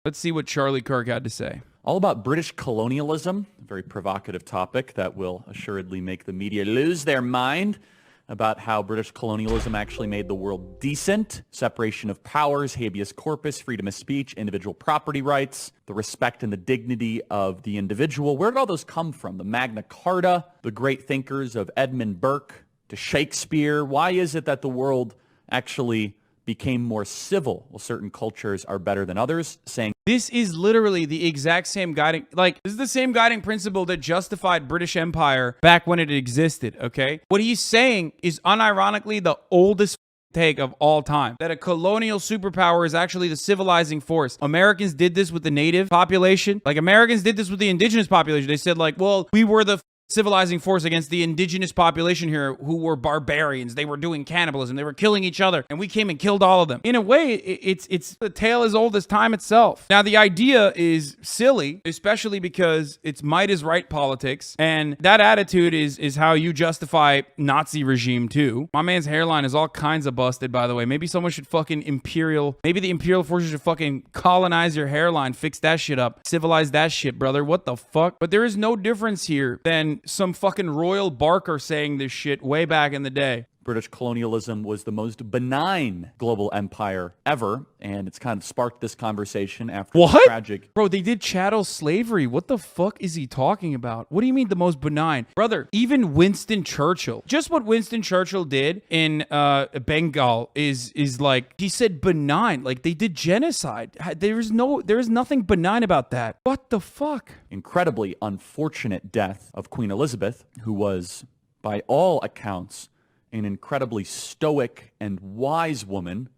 Let's see what Charlie Kirk had to say. All about British colonialism, a very provocative topic that will assuredly make the media lose their mind about how British colonialism actually made the world decent, separation of powers, habeas corpus, freedom of speech, individual property rights, the respect and the dignity of the individual. Where did all those come from? The Magna Carta, the great thinkers of Edmund Burke to Shakespeare. Why is it that the world actually became more civil? Well, certain cultures are better than others, saying this is literally the exact same guiding, this is the same guiding principle that justified British Empire back when it existed, okay? What he's saying is unironically the oldest take of all time, that a colonial superpower is actually the civilizing force. Americans did this with the native population. Americans did this with the indigenous population. They said well, we were the civilizing force against the indigenous population here who were barbarians. They were doing cannibalism. They were killing each other, and we came and killed all of them. In a way, it's the tale as old as time itself. Now, the idea is silly, especially because it's might is right politics, and that attitude is how you justify Nazi regime too. My man's hairline is all kinds of busted, by the way. Maybe someone should maybe the imperial forces should fucking colonize your hairline, fix that shit up, civilize that shit, brother. What the fuck? But there is no difference here than some fucking royal barker saying this shit way back in the day. British colonialism was the most benign global empire ever, and it's kind of sparked this conversation after the tragic... Bro, they did chattel slavery. What the fuck is he talking about? What do you mean the most benign? Brother, even Winston Churchill, just what Winston Churchill did in Bengal is he said benign. They did genocide. There is nothing benign about that. What the fuck? Incredibly unfortunate death of Queen Elizabeth, who was, by all accounts, an incredibly stoic and wise woman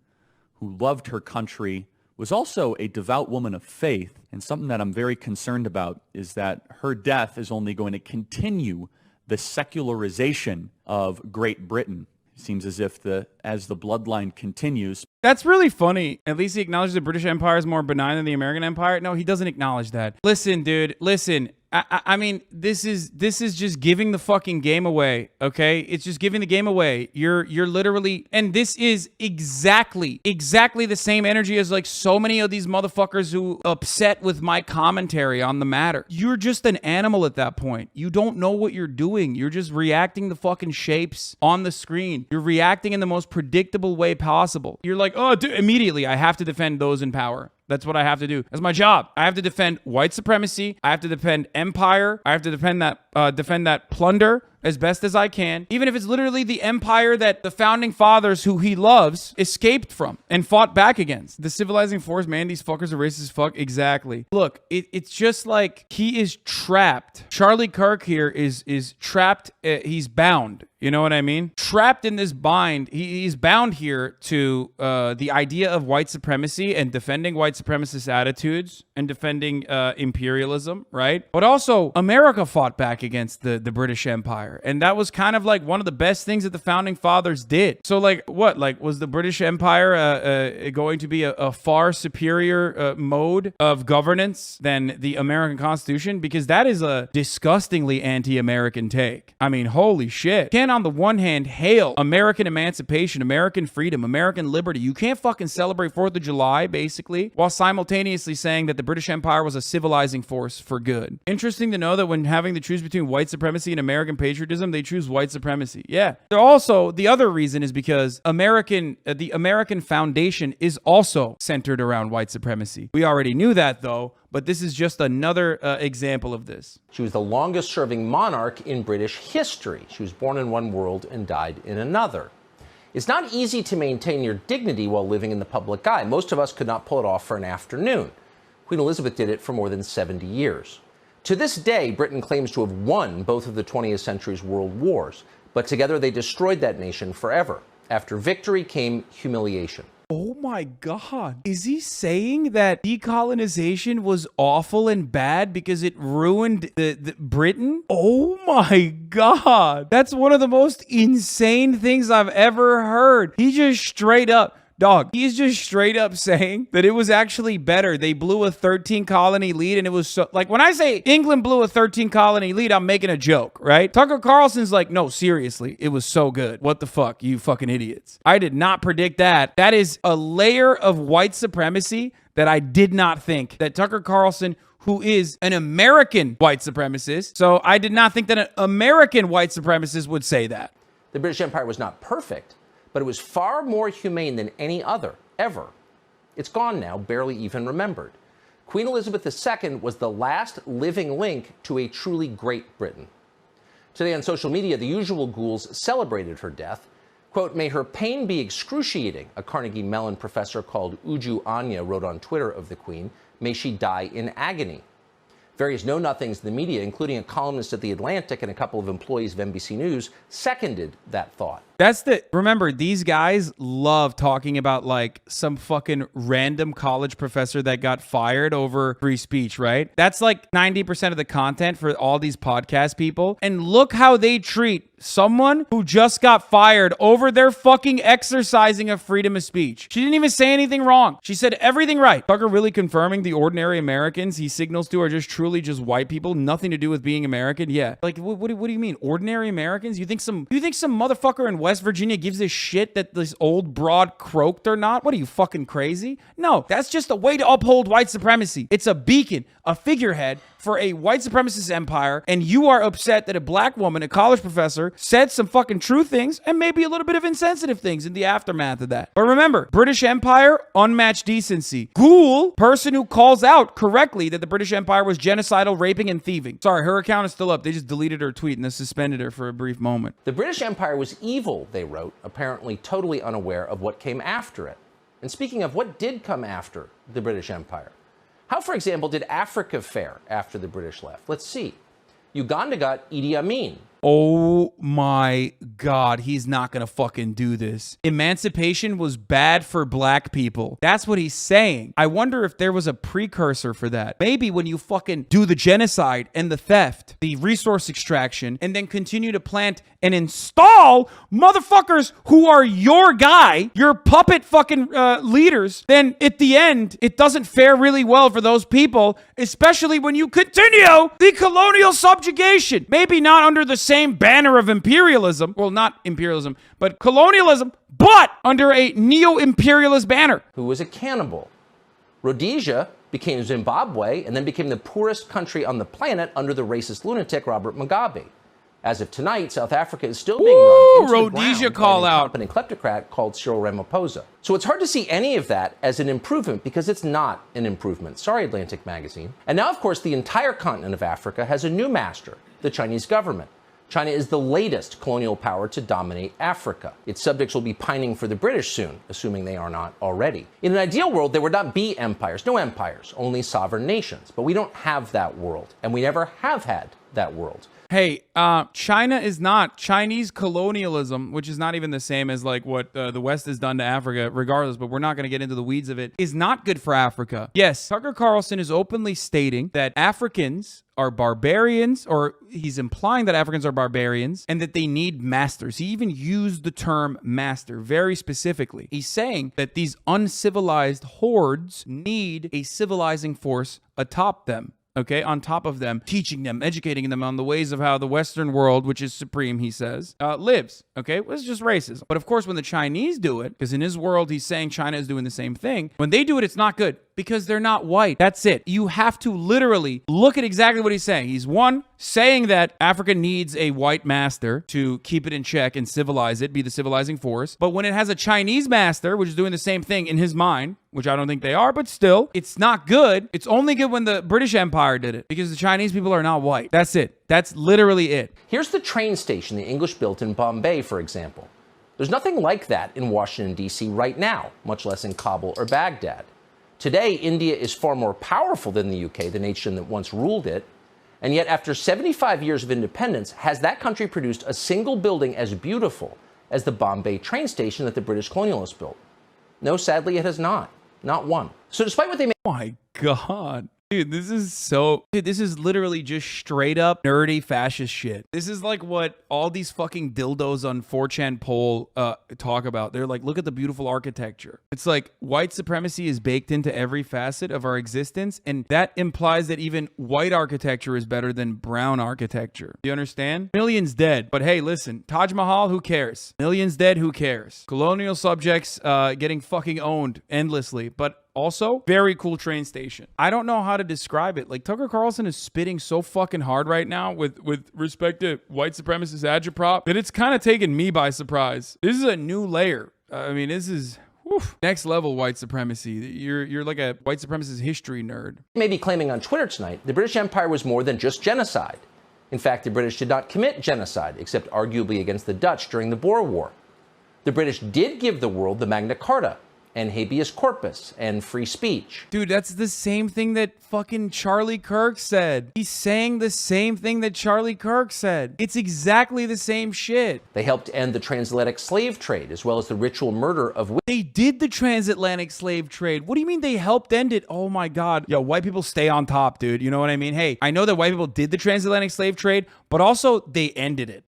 who loved her country, was also a devout woman of faith. And something that I'm very concerned about is that her death is only going to continue the secularization of Great Britain. It seems as if as the bloodline continues. That's really funny. At least he acknowledges the British Empire is more benign than the American Empire. No, he doesn't acknowledge that. Listen, dude, listen. I mean, this is just giving the fucking game away, okay? It's just giving the game away. You're literally, and this is exactly the same energy as so many of these motherfuckers who upset with my commentary on the matter. You're just an animal at that point. You don't know what you're doing. You're just reacting to fucking shapes on the screen. You're reacting in the most predictable way possible. You're like, oh, dude, immediately I have to defend those in power. That's what I have to do. That's my job. I have to defend white supremacy. I have to defend empire. I have to defend that plunder as best as I can, even if it's literally the empire that the founding fathers who he loves escaped from and fought back against. The civilizing force, man, these fuckers are racist as fuck. Exactly. Look, it's just he is trapped. Charlie Kirk here is trapped. He's bound. You know what I mean? Trapped in this bind. He's bound here to the idea of white supremacy and defending white supremacist attitudes and defending imperialism, right? But also, America fought back against the British Empire. And that was kind of one of the best things that the founding fathers did. So was the British Empire going to be a far superior mode of governance than the American Constitution? Because that is a disgustingly anti-American take. I mean, holy shit. Can on the one hand hail American emancipation, American freedom, American liberty. You can't fucking celebrate 4th of July, basically, while simultaneously saying that the British Empire was a civilizing force for good. Interesting to know that when having to choose between white supremacy and American patriotism, they choose white supremacy. Yeah. They're also, the other reason is because the American foundation is also centered around white supremacy. We already knew that though, but this is just another example of this. She was the longest serving monarch in British history. She was born in one world and died in another. It's not easy to maintain your dignity while living in the public eye. Most of us could not pull it off for an afternoon. Queen Elizabeth did it for more than 70 years. To this day, Britain claims to have won both of the 20th century's world wars, but together they destroyed that nation forever. After victory came humiliation. Oh my God. Is he saying that decolonization was awful and bad because it ruined the Britain? Oh my God. That's one of the most insane things I've ever heard. He just straight up Dog, he's just straight up saying that it was actually better. They blew a 13 colony lead, and it was so, like, when I say England blew a 13 colony lead, I'm making a joke, right? Tucker Carlson's like, no, seriously, it was so good. What the fuck, you fucking idiots. I did not predict that. That is a layer of white supremacy that I did not think that Tucker Carlson, who is an American white supremacist, so I did not think that an American white supremacist would say that. The British Empire was not perfect, but it was far more humane than any other, ever. It's gone now, barely even remembered. Queen Elizabeth II was the last living link to a truly great Britain. Today on social media, the usual ghouls celebrated her death. Quote, "May her pain be excruciating," a Carnegie Mellon professor called Uju Anya wrote on Twitter of the Queen. "May she die in agony." Various know-nothings in the media, including a columnist at The Atlantic and a couple of employees of NBC News, seconded that thought. Remember, these guys love talking about like some fucking random college professor that got fired over free speech, right? That's like 90% of the content for all these podcast people. And look how they treat someone who just got fired over their fucking exercising of freedom of speech. She didn't even say anything wrong. She said everything right. Tucker really confirming the ordinary Americans he signals to are just truly just white people, nothing to do with being American. Yeah. Like, what do you mean? Ordinary Americans? You think some motherfucker in West Virginia gives a shit that this old broad croaked or not? What are you, fucking crazy? No, that's just a way to uphold white supremacy. It's a beacon, a figurehead for a white supremacist empire, and you are upset that a black woman, a college professor, said some fucking true things and maybe a little bit of insensitive things in the aftermath of that. But remember, British Empire, unmatched decency. Ghoul, person who calls out correctly that the British Empire was genocidal, raping, and thieving. Sorry, her account is still up. They just deleted her tweet and then suspended her for a brief moment. The British Empire was evil, they wrote, apparently totally unaware of what came after it. And speaking of what did come after the British Empire, how, for example, did Africa fare after the British left? Let's see. Uganda got Idi Amin. Oh my God, he's not gonna fucking do this. Emancipation was bad for black people. That's what he's saying. I wonder if there was a precursor for that. Maybe when you fucking do the genocide and the theft, the resource extraction, and then continue to plant and install motherfuckers who are your guy, your puppet fucking leaders, then at the end, it doesn't fare really well for those people, especially when you continue the colonial subjugation. Maybe not under the same banner of imperialism. Well, not imperialism, but colonialism, but under a neo-imperialist banner. Who was a cannibal. Rhodesia became Zimbabwe and then became the poorest country on the planet under the racist lunatic Robert Mugabe. As of tonight, South Africa is still being run into Rhodesia the ground call by an out. incompetent kleptocrat called Cyril Ramaphosa. So it's hard to see any of that as an improvement because it's not an improvement. Sorry, Atlantic Magazine. And now, of course, the entire continent of Africa has a new master, the Chinese government. China is the latest colonial power to dominate Africa. Its subjects will be pining for the British soon, assuming they are not already. In an ideal world, there would not be empires, no empires, only sovereign nations. But we don't have that world, and we never have had that world. Hey, China is not Chinese colonialism, which is not even the same as like what the West has done to Africa, regardless, but we're not going to get into the weeds of it, is not good for Africa. Yes, Tucker Carlson is openly stating that Africans are barbarians, or he's implying that Africans are barbarians and that they need masters. He even used the term master very specifically. He's saying that these uncivilized hordes need a civilizing force atop them. Okay, on top of them, teaching them, educating them on the ways of how the Western world, which is supreme, he says, lives. Okay, well, it's just racism. But of course, when the Chinese do it, because in his world, he's saying China is doing the same thing. When they do it, it's not good because they're not white. That's it. You have to literally look at exactly what he's saying. He's one, saying that Africa needs a white master to keep it in check and civilize it, be the civilizing force. But when it has a Chinese master, which is doing the same thing in his mind, which I don't think they are, but still, it's not good. It's only good when the British Empire did it because the Chinese people are not white. That's it. That's literally it. Here's the train station the English built in Bombay, for example. There's nothing like that in Washington, D.C. right now, much less in Kabul or Baghdad. Today, India is far more powerful than the UK, the nation that once ruled it. And yet, after 75 years of independence, has that country produced a single building as beautiful as the Bombay train station that the British colonialists built? No, sadly, it has not. Not one. So despite what they may... Oh my God. Dude, this is literally just straight up nerdy fascist shit. This is like what all these fucking dildos on 4chan poll talk about. They're like, look at the beautiful architecture. It's like white supremacy is baked into every facet of our existence, and that implies that even white architecture is better than brown architecture. Do you understand? Millions dead. But hey, listen, Taj Mahal, who cares? Millions dead, who cares? Colonial subjects getting fucking owned endlessly. But also, very cool train station. I don't know how to describe it. Like, Tucker Carlson is spitting so fucking hard right now with respect to white supremacist agitprop that it's kind of taken me by surprise. This is a new layer. I mean, this is next level white supremacy. You're like a white supremacist history nerd. May be claiming on Twitter tonight the British Empire was more than just genocide. In fact, the British did not commit genocide, except arguably against the Dutch during the Boer War. The British did give the world the Magna Carta, and habeas corpus, and free speech. Dude, that's the same thing that fucking Charlie Kirk said. He's saying the same thing that Charlie Kirk said. It's exactly the same shit. They helped end the transatlantic slave trade, as well as the ritual murder of women. They did the transatlantic slave trade. What do you mean they helped end it? Oh my God. Yo, white people stay on top, dude. You know what I mean? Hey, I know that white people did the transatlantic slave trade, but also they ended it.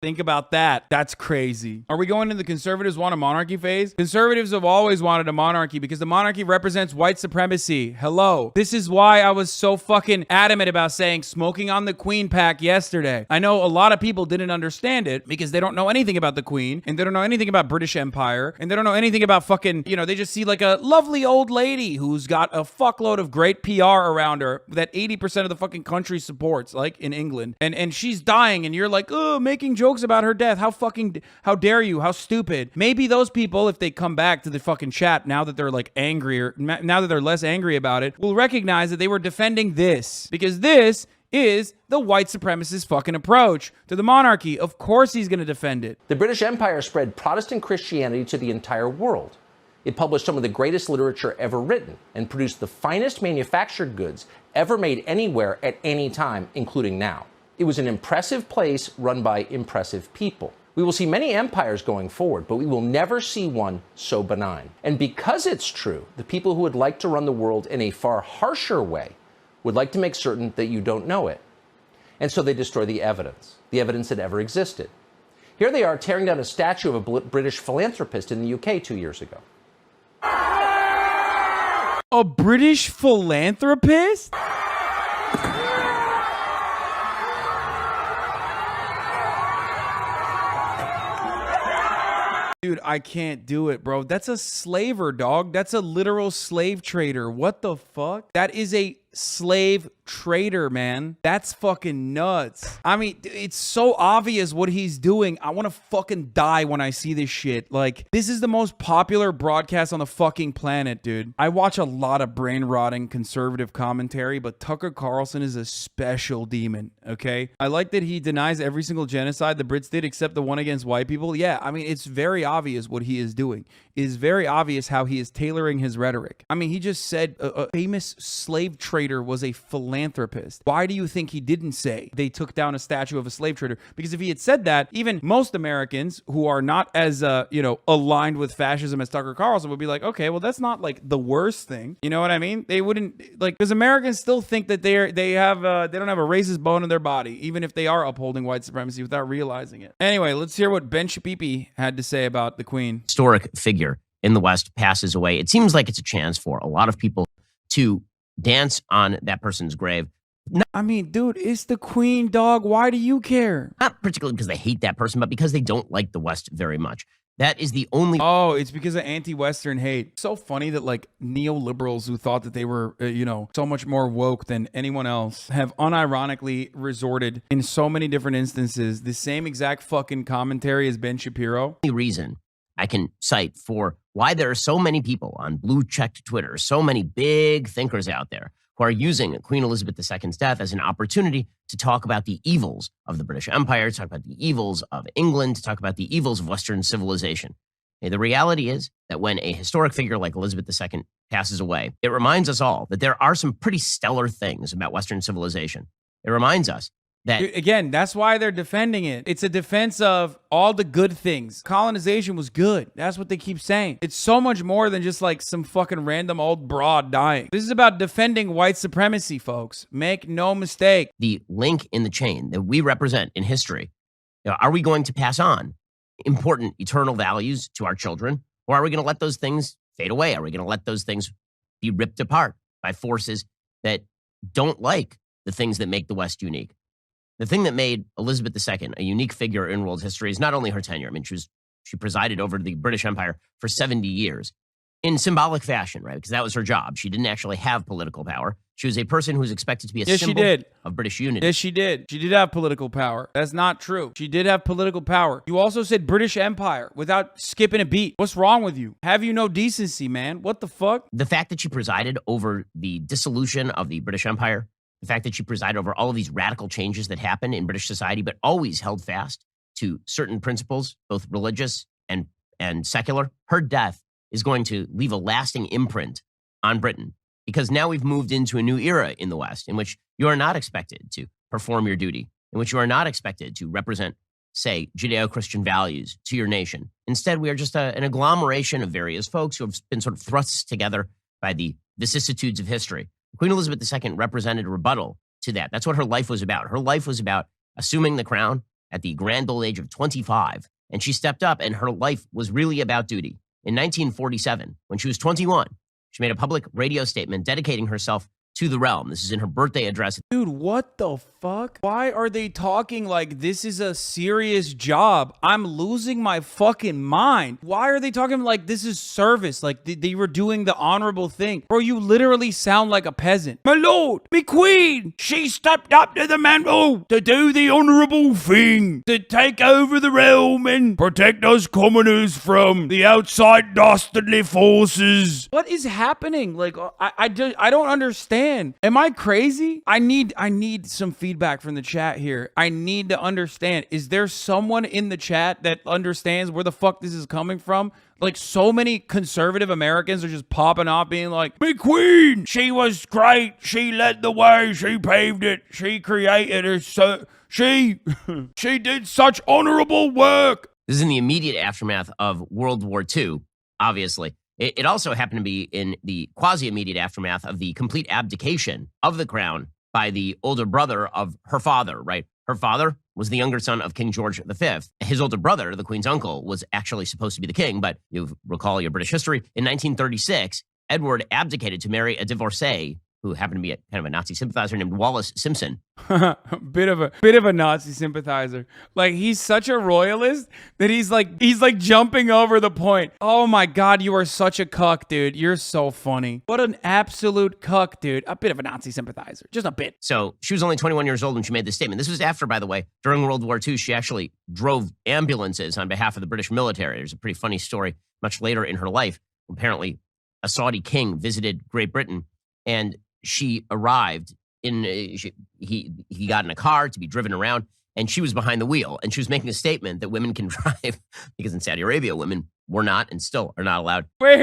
Think about that. That's crazy. Are we going into the conservatives want a monarchy phase? Conservatives have always wanted a monarchy because the monarchy represents white supremacy. Hello. This is why I was so fucking adamant about saying smoking on the Queen pack yesterday. I know a lot of people didn't understand it because they don't know anything about the Queen, and they don't know anything about British Empire, and they don't know anything about fucking, they just see like a lovely old lady who's got a fuckload of great PR around her that 80% of the fucking country supports, like in England. And she's dying, and you're like, oh, making jokes about her death. How dare you? How stupid. Maybe those people, if they come back to the fucking chat now that they're like angrier, now that they're less angry about it, will recognize that they were defending this, because this is the white supremacist fucking approach to the monarchy. Of course he's going to defend it. The British Empire spread Protestant Christianity to the entire world. It published some of the greatest literature ever written and produced the finest manufactured goods ever made anywhere at any time, including now. It was an impressive place run by impressive people. We will see many empires going forward, but we will never see one so benign. And because it's true, the people who would like to run the world in a far harsher way would like to make certain that you don't know it. And so they destroy the evidence that ever existed. Here they are tearing down a statue of a British philanthropist in the UK 2 years ago. A British philanthropist? Dude, I can't do it, bro. That's a slaver, dog. That's a literal slave trader. What the fuck? That is a slave trader, man. That's fucking nuts. I mean, it's so obvious what he's doing. I want to fucking die when I see this shit. Like, this is the most popular broadcast on the fucking planet, dude. I watch a lot of brain-rotting conservative commentary, but Tucker Carlson is a special demon, okay? I like that he denies every single genocide the Brits did except the one against white people. Yeah, I mean, it's very obvious what he is doing. It is very obvious how he is tailoring his rhetoric. I mean, he just said a famous slave trader was a philanthropist. Why do you think he didn't say they took down a statue of a slave trader? Because if he had said that, even most Americans who are not as aligned with fascism as Tucker Carlson would be like, okay, well, that's not like the worst thing. You know what I mean? They wouldn't, like, because Americans still think that they don't have a racist bone in their body, even if they are upholding white supremacy without realizing it. Anyway, let's hear what Ben Shapiro had to say about the Queen. Historic figure in the West passes away. It seems like it's a chance for a lot of people to dance on that person's grave. I mean, dude, it's the Queen, dog. Why do you care? Not particularly because they hate that person, but because they don't like the West very much. That is the only... Oh, it's because of anti-Western hate. So funny that like neoliberals who thought that they were, so much more woke than anyone else have unironically resorted in so many different instances the same exact fucking commentary as Ben Shapiro. The reason I can cite for why there are so many people on blue-checked Twitter, so many big thinkers out there who are using Queen Elizabeth II's death as an opportunity to talk about the evils of the British Empire, to talk about the evils of England, to talk about the evils of Western civilization. Okay, the reality is that when a historic figure like Elizabeth II passes away, it reminds us all that there are some pretty stellar things about Western civilization. It reminds us that Again, that's why they're defending it. It's a defense of all the good things. Colonization was good. That's what they keep saying. It's so much more than just like some fucking random old broad dying. This is about defending white supremacy, folks. Make no mistake. the link in the chain that we represent in history, are we going to pass on important eternal values to our children, or are we going to let those things fade away? Are we going to let those things be ripped apart by forces that don't like the things that make the West unique? The thing that made Elizabeth II a unique figure in world history is not only her tenure. I mean, she presided over the British Empire for 70 years in symbolic fashion, right? Because that was her job. She didn't actually have political power. She was a person who was expected to be a symbol of British unity. Yes, she did. She did have political power. That's not true. She did have political power. You also said British Empire without skipping a beat. What's wrong with you? Have you no decency, man? What the fuck? The fact that she presided over the dissolution of the British Empire, the fact that she presided over all of these radical changes that happened in British society, but always held fast to certain principles, both religious and secular, her death is going to leave a lasting imprint on Britain, because now we've moved into a new era in the West in which you are not expected to perform your duty, in which you are not expected to represent, say, Judeo-Christian values to your nation. Instead, we are just an agglomeration of various folks who have been sort of thrust together by the vicissitudes of history. Queen Elizabeth II represented a rebuttal to that. That's what her life was about. Her life was about assuming the crown at the grand old age of 25, and she stepped up, and her life was really about duty. In 1947, when she was 21, she made a public radio statement dedicating herself to the realm. This is in her birthday address. Dude, what the fuck? Why are they talking like this is a serious job? I'm losing my fucking mind. Why are they talking like this is service? Like they were doing the honorable thing. Bro, you literally sound like a peasant. My lord, me queen, she stepped up to the mantle to do the honorable thing, to take over the realm and protect us commoners from the outside dastardly forces. What is happening? Like, I don't understand. Am I crazy? I need some feedback from the chat here. I need to understand. Is there someone in the chat that understands where the fuck this is coming from? Like, so many conservative Americans are just popping off being like, "Me queen, she was great. She led the way. She paved it. She created it. So she did such honorable work." This is in the immediate aftermath of World War II, obviously. It also happened to be in the quasi-immediate aftermath of the complete abdication of the crown by the older brother of her father, right? Her father was the younger son of King George V. His older brother, the Queen's uncle, was actually supposed to be the king, but you recall your British history. In 1936, Edward abdicated to marry a divorcee who happened to be kind of a Nazi sympathizer named Wallace Simpson. bit of a Nazi sympathizer. Like, he's such a royalist that he's like jumping over the point. Oh my God, you are such a cuck, dude. You're so funny. What an absolute cuck, dude. A bit of a Nazi sympathizer. Just a bit. So she was only 21 years old when she made this statement. This was after, by the way, during World War II, she actually drove ambulances on behalf of the British military. There's a pretty funny story much later in her life. Apparently, a Saudi king visited Great Britain, and she arrived in, he got in a car to be driven around, and she was behind the wheel, and she was making a statement that women can drive, because in Saudi Arabia, women were not and still are not allowed. Wait,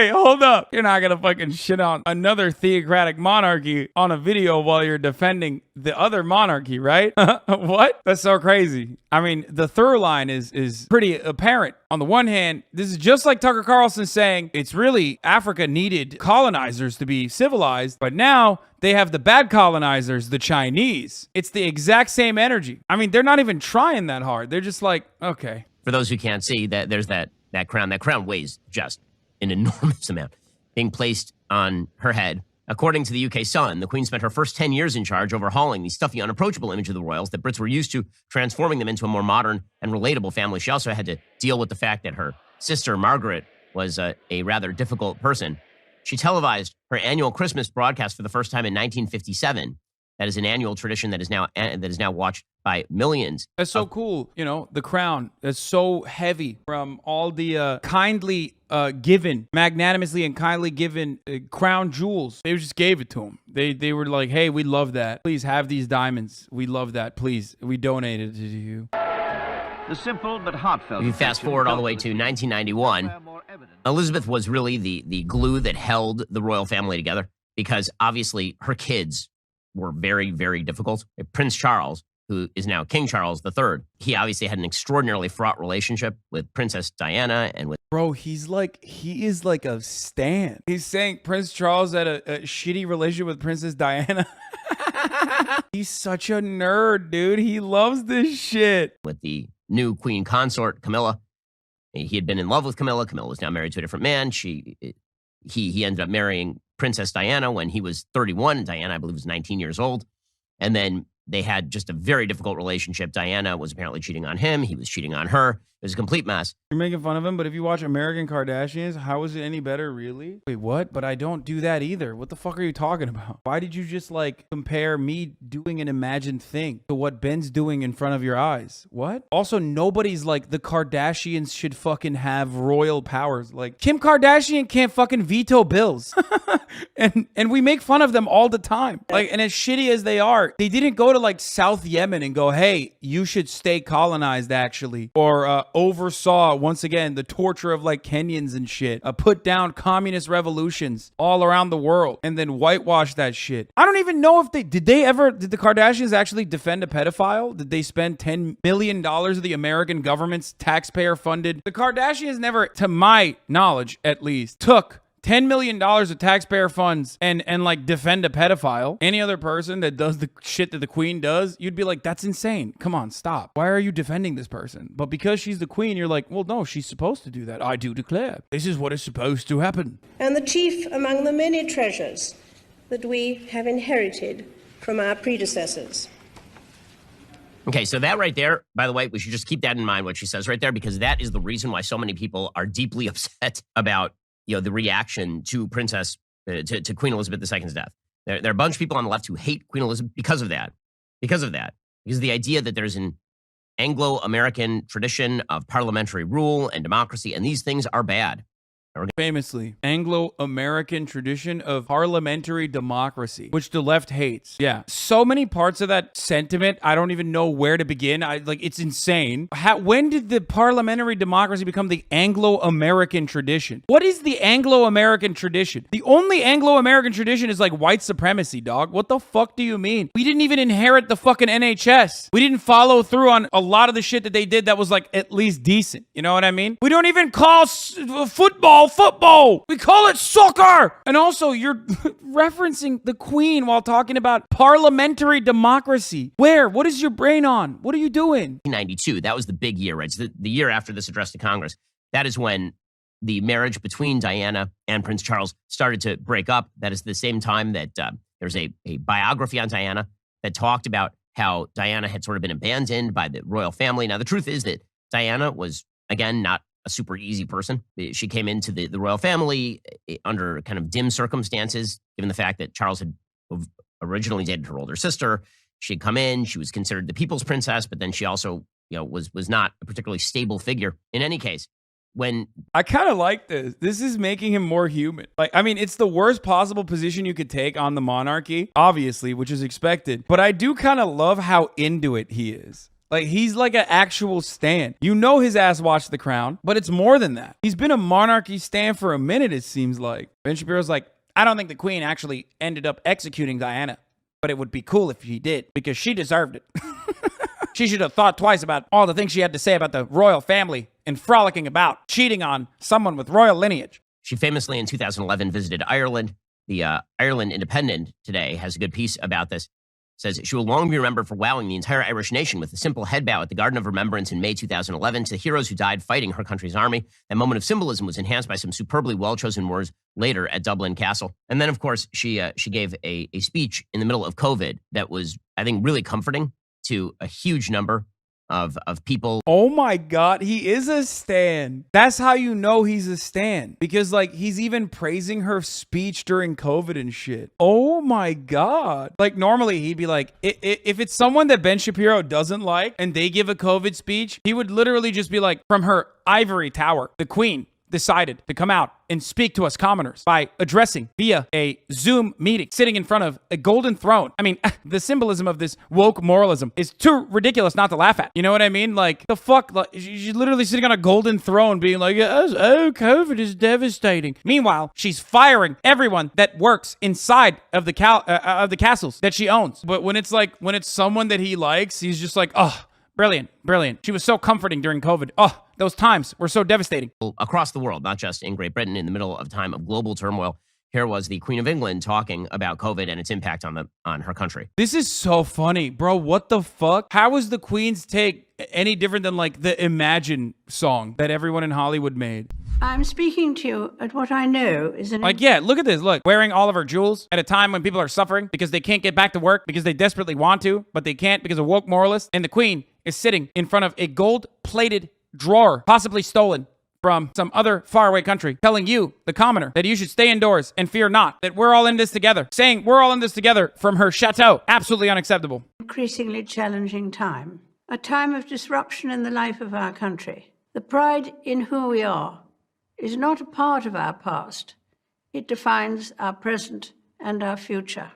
hold up. You're not going to fucking shit on another theocratic monarchy on a video while you're defending the other monarchy, right? What? That's so crazy. I mean, the through line is pretty apparent. On the one hand, this is just like Tucker Carlson saying it's really Africa needed colonizers to be civilized, but now they have the bad colonizers, the Chinese. It's the exact same energy. I mean, they're not even trying that hard. They're just like, okay. For those who can't see, that there's that crown. That crown weighs just an enormous amount being placed on her head. According to the UK Sun, the Queen spent her first 10 years in charge overhauling the stuffy, unapproachable image of the royals that Brits were used to, transforming them into a more modern and relatable family. She also had to deal with the fact that her sister, Margaret, was a rather difficult person. She televised her annual Christmas broadcast for the first time in 1957. That is an annual tradition that is now watched by millions. That's so cool. You know, the crown is so heavy from all the kindly given, magnanimously and kindly given crown jewels. They just gave it to him. They were like, hey, we love that. Please have these diamonds. We love that. Please, we donated it to you. The simple but heartfelt. If you fast forward all the way to 1991, Elizabeth was really the glue that held the royal family together, because obviously her kids were very, very difficult. Prince Charles, who is now King Charles III, he obviously had an extraordinarily fraught relationship with Princess Diana and with... Bro, he is like a stan. He's saying Prince Charles had a shitty relationship with Princess Diana. He's such a nerd, dude. He loves this shit. With the new queen consort, Camilla. He had been in love with Camilla. Camilla was now married to a different man. He ended up marrying Princess Diana when he was 31. Diana, I believe, was 19 years old. And then they had just a very difficult relationship. Diana was apparently cheating on him. He was cheating on her. It was a complete mess. You're making fun of him, but if you watch American Kardashians, how is it any better, really? Wait, what? But I don't do that either. What the fuck are you talking about? Why did you just, like, compare me doing an imagined thing to what Ben's doing in front of your eyes? What? Also, nobody's like, the Kardashians should fucking have royal powers. Like, Kim Kardashian can't fucking veto bills. and we make fun of them all the time. Like, and as shitty as they are, they didn't go to, like, South Yemen and go, hey, you should stay colonized, actually. Or, oversaw, once again, the torture of like Kenyans and shit, put down communist revolutions all around the world and then whitewash that shit. I don't even know if did the Kardashians actually defend a pedophile? Did they spend $10 million of the American government's taxpayer funded? The Kardashians never, to my knowledge at least, took $10 million of taxpayer funds and like defend a pedophile. Any other person that does the shit that the queen does, you'd be like, that's insane. Come on, stop. Why are you defending this person? But because she's the queen, you're like, well, no, she's supposed to do that. I do declare. This is what is supposed to happen. And the chief among the many treasures that we have inherited from our predecessors. Okay, so that right there, by the way, we should just keep that in mind, what she says right there, because that is the reason why so many people are deeply upset about the reaction to to Queen Elizabeth II's death. There are a bunch of people on the left who hate Queen Elizabeth because of that. Because the idea that there's an Anglo-American tradition of parliamentary rule and democracy, and these things are bad. Famously, Anglo-American tradition of parliamentary democracy, which the left hates. Yeah. So many parts of that sentiment, I don't even know where to begin. It's insane. When did the parliamentary democracy become the Anglo-American tradition? What is the Anglo-American tradition? The only Anglo-American tradition is like white supremacy, dog. What the fuck do you mean? We didn't even inherit the fucking NHS. We didn't follow through on a lot of the shit that they did that was like at least decent. You know what I mean? We don't even call football. We call it soccer. And also, you're referencing the Queen while talking about parliamentary democracy. Where? What is your brain on? What are you doing? 1992, that was the big year, right? So the year after this address to Congress, that is when the marriage between Diana and Prince Charles started to break up. That is the same time that there's a biography on Diana that talked about how Diana had sort of been abandoned by the royal family. Now, the truth is that Diana was, again, not a super easy person. She came into the royal family under kind of dim circumstances, given the fact that Charles had originally dated her older sister. She had come in, she was considered the people's princess, but then she also, was not a particularly stable figure. In any case, when I kind of like this. This is making him more human. It's the worst possible position you could take on the monarchy, obviously, which is expected. But I do kind of love how into it he is. Like, he's like an actual stan. You know his ass watched The Crown, but it's more than that. He's been a monarchy stan for a minute, it seems like. Ben Shapiro's like, I don't think the Queen actually ended up executing Diana, but it would be cool if she did, because she deserved it. She should have thought twice about all the things she had to say about the royal family and frolicking about, cheating on someone with royal lineage. She famously in 2011 visited Ireland. The Ireland Independent today has a good piece about this. Says she will long be remembered for wowing the entire Irish nation with a simple head bow at the Garden of Remembrance in May 2011 to the heroes who died fighting her country's army. That moment of symbolism was enhanced by some superbly well-chosen words later at Dublin Castle. And then, of course, she gave a speech in the middle of COVID that was, I think, really comforting to a huge number of people. Oh my God, he is a stan. That's how you know he's a stan. Because he's even praising her speech during COVID and shit. Oh my God. Normally he'd be like, if it's someone that Ben Shapiro doesn't like and they give a COVID speech, he would literally just be like, from her ivory tower, the Queen decided to come out and speak to us commoners by addressing via a Zoom meeting, sitting in front of a golden throne. I mean, the symbolism of this woke moralism is too ridiculous not to laugh at. You know what I mean? Like, the fuck? Like, she's literally sitting on a golden throne being like, oh, COVID is devastating. Meanwhile, she's firing everyone that works inside of the castles that she owns. But when it's someone that he likes, he's just like, oh, brilliant, brilliant. She was so comforting during COVID. Oh, those times were so devastating. Across the world, not just in Great Britain, in the middle of a time of global turmoil, here was the Queen of England talking about COVID and its impact on her country. This is so funny, bro. What the fuck? How is the Queen's take any different than like the Imagine song that everyone in Hollywood made? I'm speaking to you at what I know is an... Like, yeah, look at this. Look, wearing all of her jewels at a time when people are suffering because they can't get back to work because they desperately want to, but they can't because of woke moralists. And the Queen is sitting in front of a gold-plated drawer, possibly stolen from some other faraway country, telling you, the commoner, that you should stay indoors and fear not, that we're all in this together. Saying we're all in this together from her chateau. Absolutely unacceptable. Increasingly challenging time. A time of disruption in the life of our country. The pride in who we are is not a part of our past. It defines our present and our future.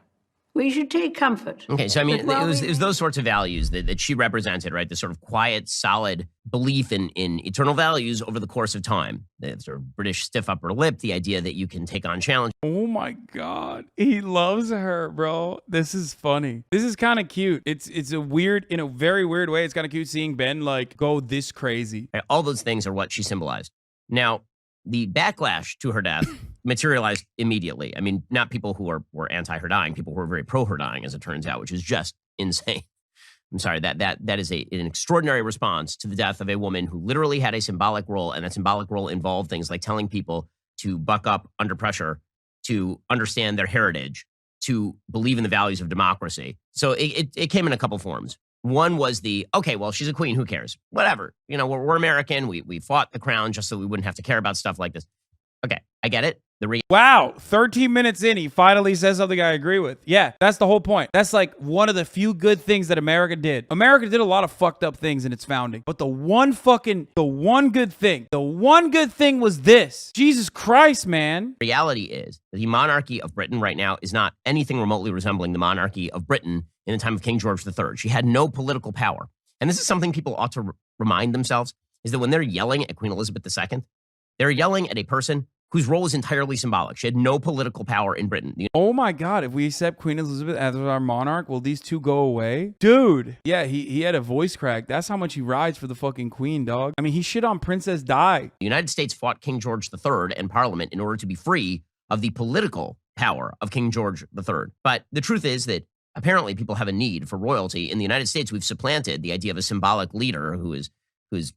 We should take comfort. Okay, so I mean, it was those sorts of values that she represented, right? The sort of quiet, solid belief in eternal values over the course of time. The sort of British stiff upper lip, the idea that you can take on challenge. Oh my God. He loves her, bro. This is funny. This is kind of cute. It's a weird, in a very weird way, it's kind of cute seeing Ben like go this crazy. Right? All those things are what she symbolized. Now, the backlash to her death materialized immediately. I mean, not people who were anti-her dying, people who were very pro-her dying, as it turns out, which is just insane. I'm sorry, that is an extraordinary response to the death of a woman who literally had a symbolic role, and that symbolic role involved things like telling people to buck up under pressure, to understand their heritage, to believe in the values of democracy. So it came in a couple forms. One was okay, well, she's a queen, who cares? Whatever. You know, we're American. We fought the crown just so we wouldn't have to care about stuff like this. Okay, I get it. Wow, 13 minutes in, he finally says something I agree with. Yeah, that's the whole point. That's like one of the few good things that America did. America did a lot of fucked up things in its founding. But the one good thing was this. Jesus Christ, man. Reality is that the monarchy of Britain right now is not anything remotely resembling the monarchy of Britain in the time of King George III. She had no political power. And this is something people ought to remind themselves, is that when they're yelling at Queen Elizabeth II, they're yelling at a person whose role is entirely symbolic. She had no political power in Britain. Oh my God, if we accept Queen Elizabeth as our monarch, will these two go away? Dude, yeah, he had a voice crack. That's how much he rides for the fucking queen, dog. I mean, he shit on Princess Di. The United States fought King George III and Parliament in order to be free of the political power of King George III. But the truth is that apparently people have a need for royalty. In the United States, we've supplanted the idea of a symbolic leader who's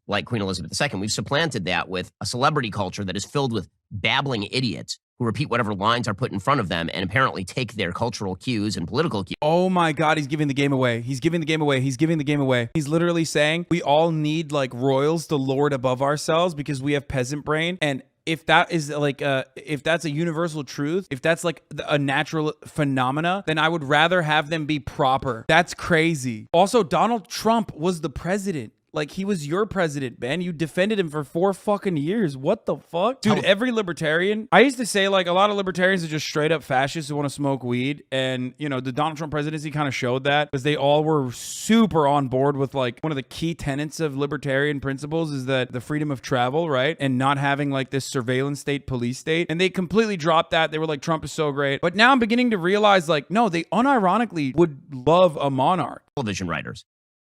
like Queen Elizabeth II. We've supplanted that with a celebrity culture that is filled with babbling idiots who repeat whatever lines are put in front of them and apparently take their cultural cues and political cues. Oh my God, he's giving the game away. He's giving the game away. He's giving the game away. He's literally saying we all need like royals to lord above ourselves because we have peasant brain. And if that is like, if that's a universal truth, if that's like a natural phenomena, then I would rather have them be proper. That's crazy. Also, Donald Trump was the president. Like, he was your president, Ben. You defended him for 4 fucking years. What the fuck? Dude, every libertarian... I used to say, like, a lot of libertarians are just straight up fascists who want to smoke weed. And, you know, the Donald Trump presidency kind of showed that because they all were super on board with, like, one of the key tenets of libertarian principles is that the freedom of travel, right? And not having, like, this surveillance state, police state. And they completely dropped that. They were like, Trump is so great. But now I'm beginning to realize, like, no, they unironically would love a monarch. Television writers.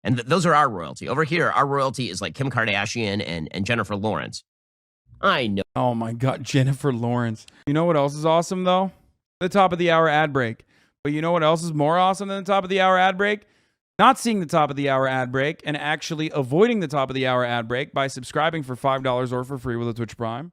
And those are our royalty. Over here, our royalty is like Kim Kardashian and Jennifer Lawrence. I know. Oh my God, Jennifer Lawrence. You know what else is awesome, though? The top of the hour ad break. But you know what else is more awesome than the top of the hour ad break? Not seeing the top of the hour ad break and actually avoiding the top of the hour ad break by subscribing for $5 or for free with a Twitch Prime.